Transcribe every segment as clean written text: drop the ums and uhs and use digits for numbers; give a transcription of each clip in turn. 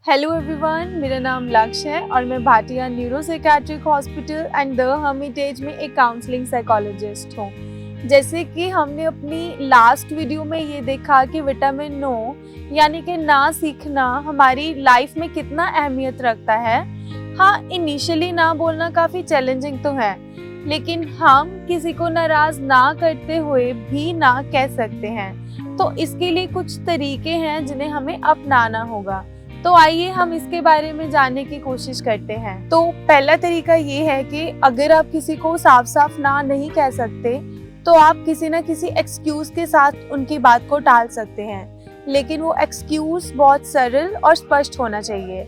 Hello everyone, मेरा नाम लक्ष्य है और मैं Bhatia neuro psychiatric hospital and the Hermitage में एक काउंसलिंग साइकोलॉजिस्ट हूँ। जैसे कि हमने अपनी लास्ट वीडियो में ये देखा कि विटामिन नो यानी कि ना सीखना हमारी लाइफ में कितना अहमियत रखता है। हाँ, इनिशियली ना बोलना काफ़ी चैलेंजिंग तो है, लेकिन हम किसी को नाराज़ ना करते हुए भी ना कह सकते हैं। तो इसके लिए कुछ तरीके हैं जिन्हें हमें अपनाना होगा। तो आइए हम इसके बारे में जानने की कोशिश करते हैं। तो पहला तरीका ये है कि अगर आप किसी को साफ साफ ना नहीं कह सकते तो आप किसी न किसी एक्सक्यूज के साथ उनकी बात को टाल सकते हैं, लेकिन वो एक्सक्यूज बहुत सरल और स्पष्ट होना चाहिए।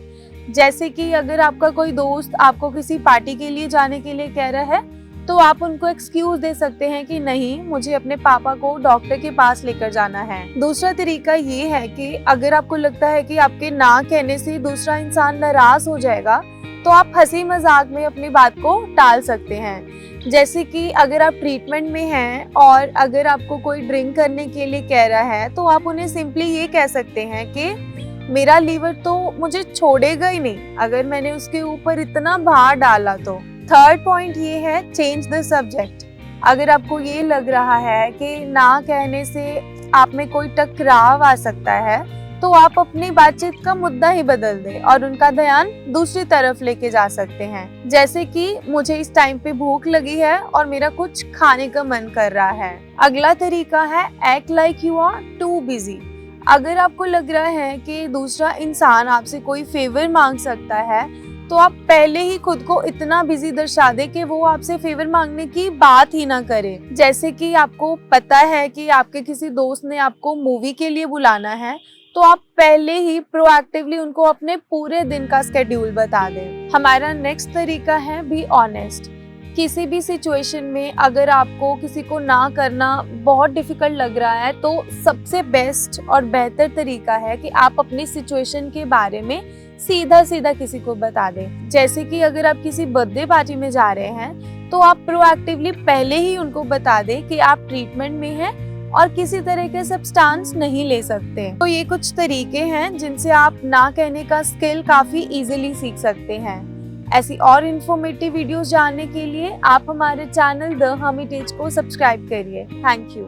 जैसे कि अगर आपका कोई दोस्त आपको किसी पार्टी के लिए जाने के लिए कह रहा है तो आप उनको एक्सक्यूज दे सकते हैं कि नहीं, मुझे अपने पापा को डॉक्टर के पास लेकर जाना है। दूसरा तरीका ये है कि अगर आपको लगता है कि आपके ना कहने से दूसरा इंसान नाराज हो जाएगा तो आप हंसी मजाक में अपनी बात को टाल सकते हैं। जैसे कि अगर आप ट्रीटमेंट में हैं और अगर आपको कोई ड्रिंक करने के लिए कह रहा है तो आप उन्हें सिंपली ये कह सकते हैं कि मेरा लीवर तो मुझे छोड़ेगा ही नहीं अगर मैंने उसके ऊपर इतना भार डाला तो। थर्ड पॉइंट ये है, चेंज द सब्जेक्ट। अगर आपको ये लग रहा है कि ना कहने से आप में कोई टकराव आ सकता है तो आप अपनी बातचीत का मुद्दा ही बदल दें और उनका ध्यान दूसरी तरफ लेके जा सकते हैं। जैसे कि मुझे इस टाइम पे भूख लगी है और मेरा कुछ खाने का मन कर रहा है। अगला तरीका है, act like you are too busy. अगर आपको लग रहा है कि दूसरा इंसान आपसे कोई फेवर मांग सकता है तो आप पहले ही खुद को इतना बिजी दर्शा दे कि वो आपसे फेवर मांगने की बात ही ना करे। जैसे कि आपको पता है कि आपके किसी दोस्त ने आपको मूवी के लिए बुलाना है तो आप पहले ही प्रोएक्टिवली उनको अपने पूरे दिन का स्केड्यूल बता दें। हमारा नेक्स्ट तरीका है, बी ऑनेस्ट। किसी भी सिचुएशन में अगर आपको किसी को ना करना बहुत डिफिकल्ट लग रहा है तो सबसे बेस्ट और बेहतर तरीका है कि आप अपनी सिचुएशन के बारे में सीधा सीधा किसी को बता दें। जैसे कि अगर आप किसी बर्थडे पार्टी में जा रहे हैं तो आप प्रोएक्टिवली पहले ही उनको बता दें कि आप ट्रीटमेंट में हैं और किसी तरह के सब्सटेंस नहीं ले सकते। तो ये कुछ तरीके हैं जिनसे आप ना कहने का स्किल काफी इजीली सीख सकते हैं। ऐसी और इन्फॉर्मेटिव वीडियोस जानने के लिए आप हमारे चैनल द हर्मिटेज को सब्सक्राइब करिए। Thank you.